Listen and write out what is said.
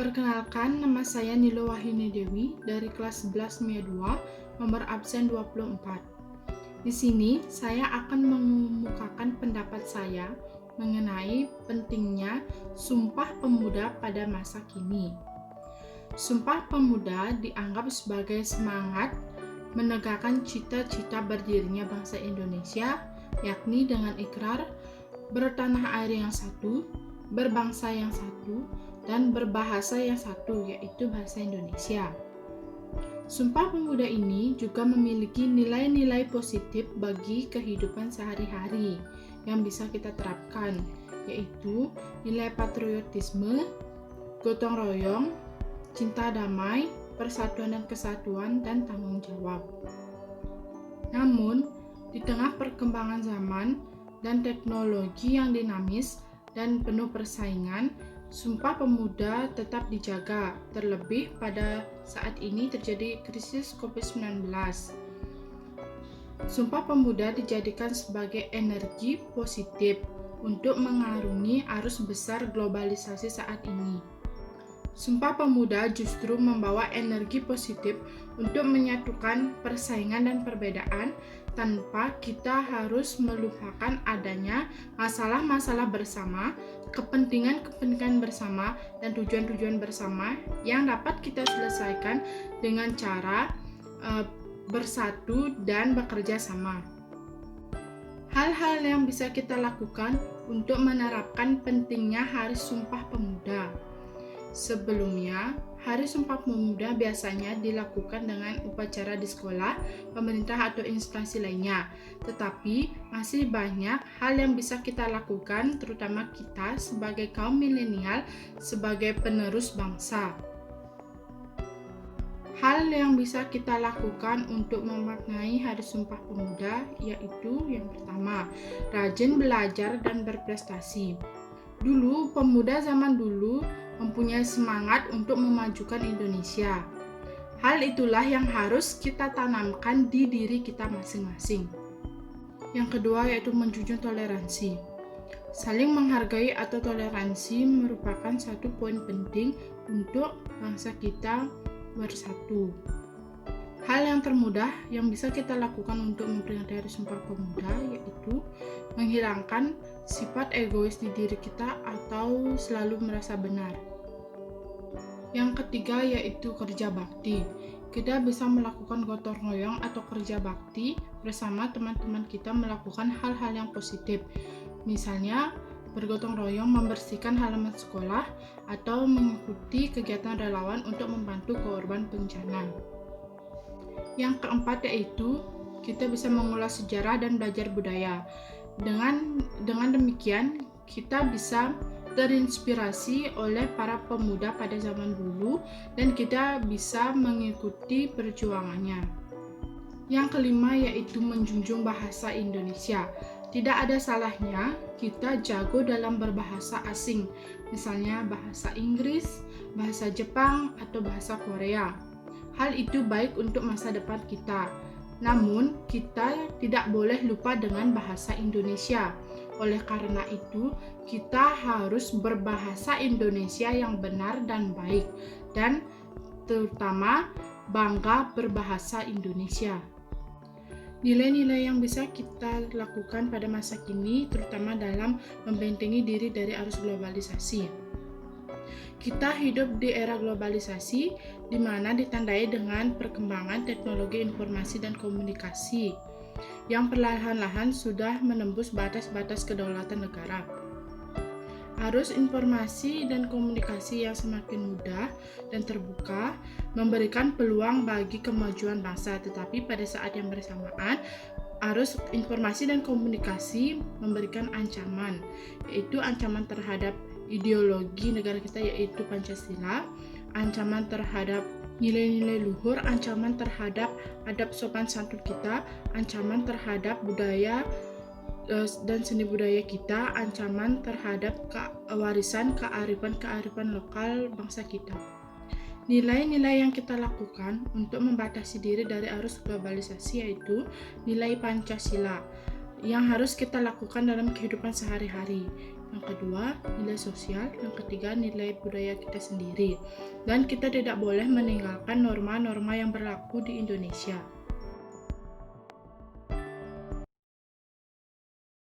Perkenalkan, nama saya Nilo Wahini Dewi dari kelas 11 MIA 2, nomor absen 24. Di sini, saya akan mengemukakan pendapat saya mengenai pentingnya Sumpah Pemuda pada masa kini. Sumpah Pemuda dianggap sebagai semangat menegakkan cita-cita berdirinya bangsa Indonesia, yakni dengan ikrar bertanah air yang satu, berbangsa yang satu, dan berbahasa yang satu, yaitu bahasa Indonesia. Sumpah Pemuda ini juga memiliki nilai-nilai positif bagi kehidupan sehari-hari yang bisa kita terapkan, yaitu nilai patriotisme, gotong royong, cinta damai, persatuan dan kesatuan, dan tanggung jawab. Namun, di tengah perkembangan zaman dan teknologi yang dinamis dan penuh persaingan, Sumpah Pemuda tetap dijaga, terlebih pada saat ini terjadi krisis COVID-19. Sumpah Pemuda dijadikan sebagai energi positif untuk mengarungi arus besar globalisasi saat ini. Sumpah Pemuda justru membawa energi positif untuk menyatukan persaingan dan perbedaan tanpa kita harus melupakan adanya masalah-masalah bersama, kepentingan-kepentingan bersama, dan tujuan-tujuan bersama yang dapat kita selesaikan dengan cara bersatu dan bekerja sama. Hal-hal yang bisa kita lakukan untuk menerapkan pentingnya Hari Sumpah Pemuda. Sebelumnya, Hari Sumpah Pemuda biasanya dilakukan dengan upacara di sekolah, pemerintah atau instansi lainnya. Tetapi masih banyak hal yang bisa kita lakukan, terutama kita sebagai kaum milenial, sebagai penerus bangsa. Hal yang bisa kita lakukan untuk memaknai Hari Sumpah Pemuda yaitu yang pertama, rajin belajar dan berprestasi. Dulu, pemuda zaman dulu mempunyai semangat untuk memajukan Indonesia. Hal itulah yang harus kita tanamkan di diri kita masing-masing. Yang kedua yaitu menjunjung toleransi. Saling menghargai atau toleransi merupakan satu poin penting untuk bangsa kita bersatu. Hal yang termudah yang bisa kita lakukan untuk memperingati Hari Sumpah Pemuda yaitu menghilangkan sifat egois di diri kita atau selalu merasa benar. Yang ketiga yaitu kerja bakti. Kita bisa melakukan gotong royong atau kerja bakti bersama teman-teman kita melakukan hal-hal yang positif. Misalnya bergotong royong membersihkan halaman sekolah atau mengikuti kegiatan relawan untuk membantu korban bencana. Yang keempat yaitu kita bisa mengulas sejarah dan belajar budaya. Dengan demikian kita bisa terinspirasi oleh para pemuda pada zaman dulu dan kita bisa mengikuti perjuangannya. Yang kelima yaitu menjunjung bahasa Indonesia. Tidak ada salahnya kita jago dalam berbahasa asing, misalnya bahasa Inggris, bahasa Jepang, atau bahasa Korea. Hal itu baik untuk masa depan kita. Namun, kita tidak boleh lupa dengan bahasa Indonesia. Oleh karena itu, kita harus berbahasa Indonesia yang benar dan baik, dan terutama bangga berbahasa Indonesia. Nilai-nilai yang bisa kita lakukan pada masa kini, terutama dalam membentengi diri dari arus globalisasi. Kita hidup di era globalisasi, di mana ditandai dengan perkembangan teknologi informasi dan komunikasi yang perlahan-lahan sudah menembus batas-batas kedaulatan negara. Arus informasi dan komunikasi yang semakin mudah dan terbuka memberikan peluang bagi kemajuan bangsa, tetapi pada saat yang bersamaan, arus informasi dan komunikasi memberikan ancaman, yaitu ancaman terhadap ideologi negara kita yaitu Pancasila, ancaman terhadap nilai-nilai luhur, ancaman terhadap adab sopan santun kita, ancaman terhadap budaya dan seni budaya kita, ancaman terhadap warisan kearifan lokal bangsa kita. Nilai-nilai yang kita lakukan untuk membatasi diri dari arus globalisasi yaitu nilai Pancasila yang harus kita lakukan dalam kehidupan sehari-hari. yang kedua nilai sosial, yang ketiga nilai budaya kita sendiri. Dan kita tidak boleh meninggalkan norma-norma yang berlaku di Indonesia.